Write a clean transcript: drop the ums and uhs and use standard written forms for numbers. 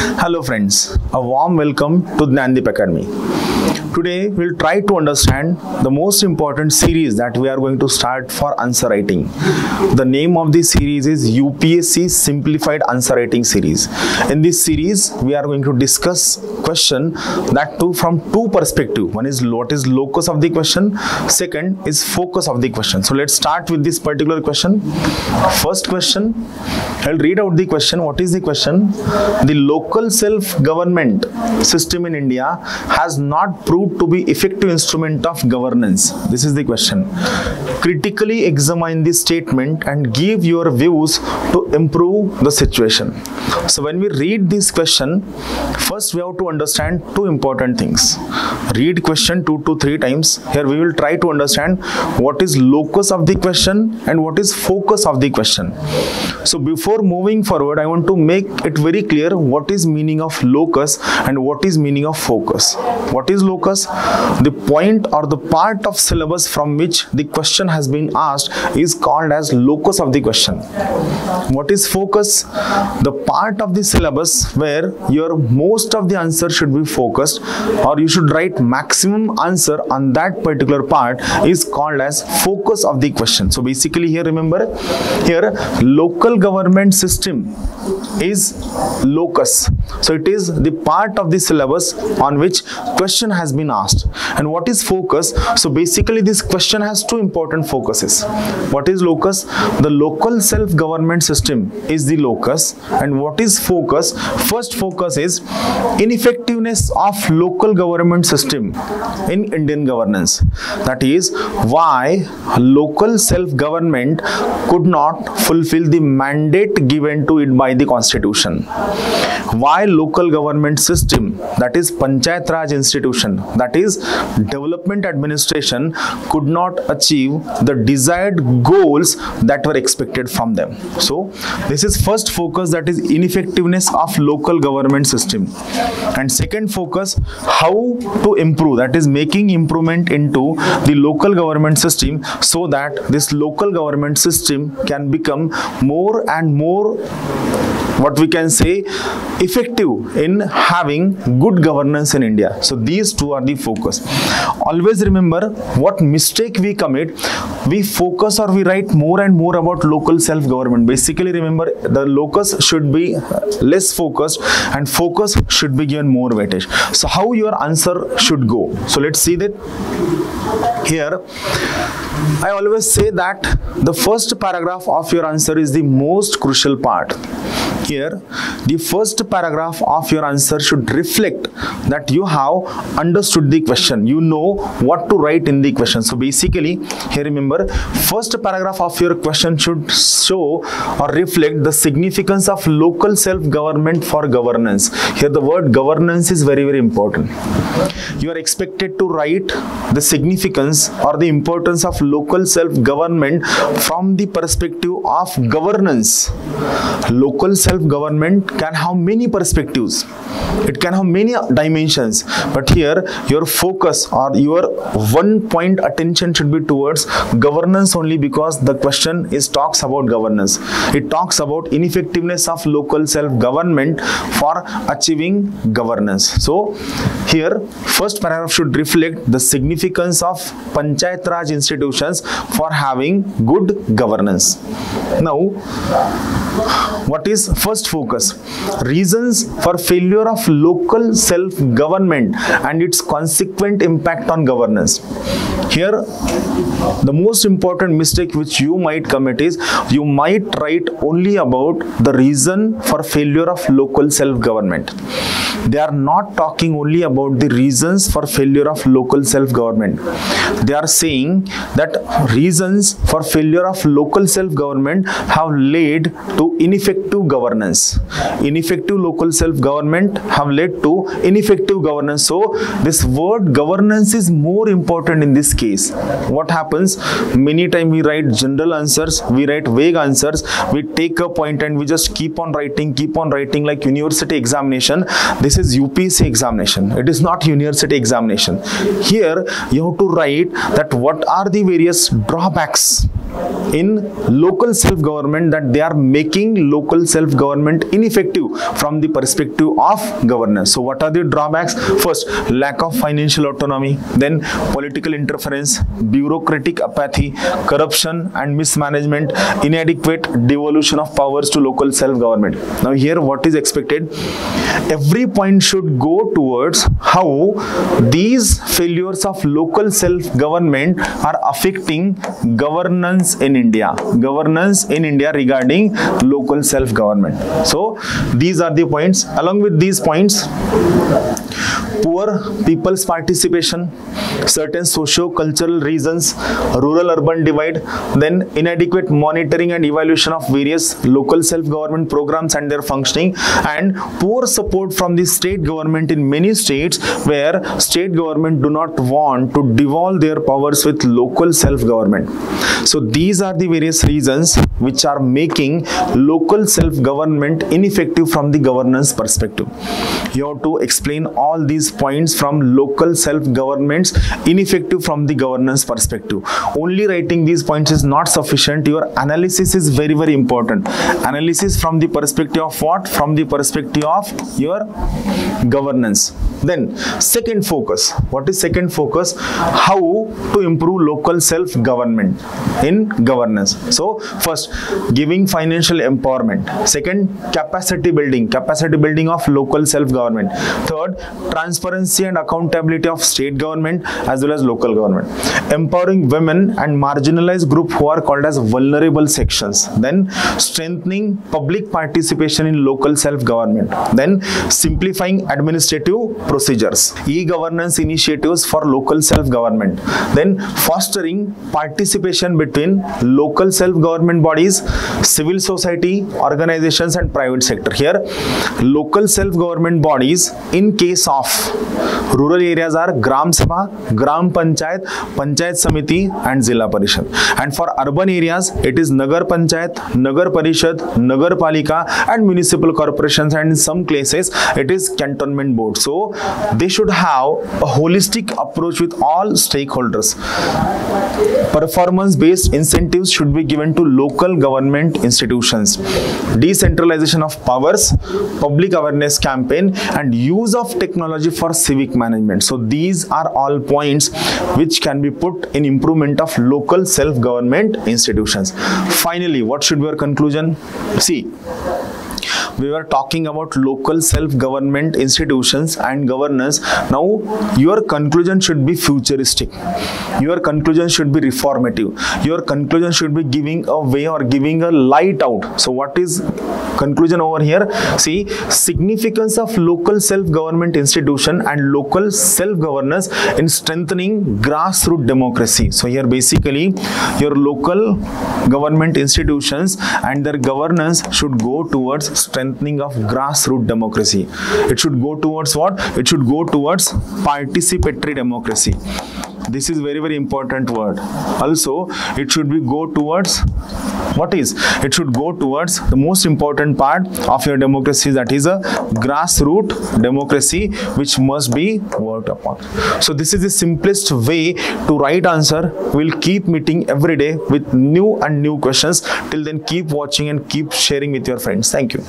Hello friends, a warm welcome to Gnanadeep Academy. Today we'll try to understand the most important series that we are going to start for answer writing. The name of this series is UPSC Simplified Answer Writing Series. In this series we are going to discuss question that from two perspectives. One is what is locus of the question, second is focus of the question. So let's start with this particular question. First question, I'll read out the question. What is the question? The local self-government system in India has not proved to be effective instrument of governance. This is the question. Critically examine this statement and give your views to improve the situation. So when we read this question, first we have to understand two important things. Read question 2 to 3 times. Here we will try to understand what is locus of the question and what is focus of the question. So before moving forward, I want to make it very clear what is meaning of locus and what is meaning of focus. What is locus? The point or the part of syllabus from which the question has been asked is called as locus of the question. What is focus? The part of the syllabus where your most of the answer should be focused, or you should write maximum answer on that particular part, is called as focus of the question. So basically here, remember, here local government system is locus. So it is the part of the syllabus on which question has been asked. And what is focus? So basically this question has two important focuses. What is locus? The local self-government system is the locus. And what is focus? First focus is ineffectiveness of local government system in Indian governance. That is why local self-government could not fulfill the mandate given to it by the constitution. Why local government system, that is Panchayat Raj institution, that is development administration, could not achieve the desired goals that were expected from them. So this is first focus, that is ineffectiveness of local government system. And second focus, how to improve, that is making improvement into the local government system so that this local government system can become more and more, what we can say, effective in having good governance in India. So these two are the focus. Always remember what mistake we commit. We focus or we write more and more about local self-government. Basically remember, the locus should be less focused and focus should be given more weightage. So how your answer should go? So let's see that. Here I always say that the first paragraph of your answer is the most crucial part. Here the first paragraph of your answer should reflect that you have understood the question, you know what to write in the question. So basically here remember, first paragraph of your question should show or reflect the significance of local self-government for governance. Here the word governance is very important. You are expected to write the significance or the importance of local self-government from the perspective of governance. Local self-government can have many perspectives. It can have many dimensions, but here your focus or your one point attention should be towards governance only, because the question talks about governance. It talks about ineffectiveness of local self-government for achieving governance. So here first paragraph should reflect the significance of Panchayat Raj institutions for having good governance. Now what is first focus? Reasons for failure of local self-government and its consequent impact on governance. Here the most important mistake which you might commit is you might write only about the reason for failure of local self-government. They are not talking only about the reasons for failure of local self-government. They are saying that reasons for failure of local self-government have led to ineffective governance. Ineffective local self-government have led to ineffective governance. So this word governance is more important in this case. What happens? Many times we write general answers, we write vague answers, we take a point and we just keep on writing like university examination. This is UPSC examination. It is not university examination. Here you have to write that what are the various drawbacks in local self-government, that they are making local self-government ineffective from the perspective of governance. So what are the drawbacks? First, lack of financial autonomy, then political interference, bureaucratic apathy, corruption and mismanagement, inadequate devolution of powers to local self-government. Now here what is expected? Every point should go towards how these failures of local self-government are affecting governance in India. Governance in India regarding local self-government. So these are the points. Along with these points, poor people's participation, certain socio-cultural reasons, rural-urban divide, then inadequate monitoring and evaluation of various local self-government programs and their functioning, and poor support from the state government in many states where state government do not want to devolve their powers with local self-government. So these are the various reasons which are making local self-government ineffective from the governance perspective. You have to explain all these points from local self-governments ineffective from the governance perspective. Only writing these points is not sufficient. Your analysis is very, very important. Analysis from the perspective of what? From the perspective of your governance. Then second focus. What is second focus? How to improve local self-government in governance. So first, giving financial empowerment. Second, capacity building of local self-government. Third, transparency and accountability of state government as well as local government. Empowering women and marginalized group who are called as vulnerable sections. Then strengthening public participation in local self-government. Then simplifying administrative procedures. E-governance initiatives for local self-government. Then fostering participation between local self-government bodies, civil society, organizations and private sector. Here, local self-government bodies in case of rural areas are Gram Sabha, Gram Panchayat, Panchayat Samiti and Zilla Parishad. And for urban areas, it is Nagar Panchayat, Nagar Parishad, Nagar Palika and municipal corporations, and in some cases, it is cantonment board. So they should have a holistic approach with all stakeholders. Performance-based incentives should be given to local government institutions. Decentralization of powers, public awareness campaign and use of technology for civic management. So these are all points which can be put in improvement of local self-government institutions. Finally, what should be your conclusion? See, we were talking about local self-government institutions and governance. Now, your conclusion should be futuristic. Your conclusion should be reformative. Your conclusion should be giving a way or giving a light out. So, what is conclusion over here? See, significance of local self-government institution and local self-governance in strengthening grassroots democracy. So, here basically, your local government institutions and their governance should go towards strengthening of grassroots democracy. It should go towards what? It should go towards participatory democracy. This is very, very important word. Also, it should be go towards what is? It should go towards the most important part of your democracy, that is a grassroots democracy, which must be worked upon. So this is the simplest way to write answer. We'll keep meeting every day with new and new questions. Till then, keep watching and keep sharing with your friends. Thank you.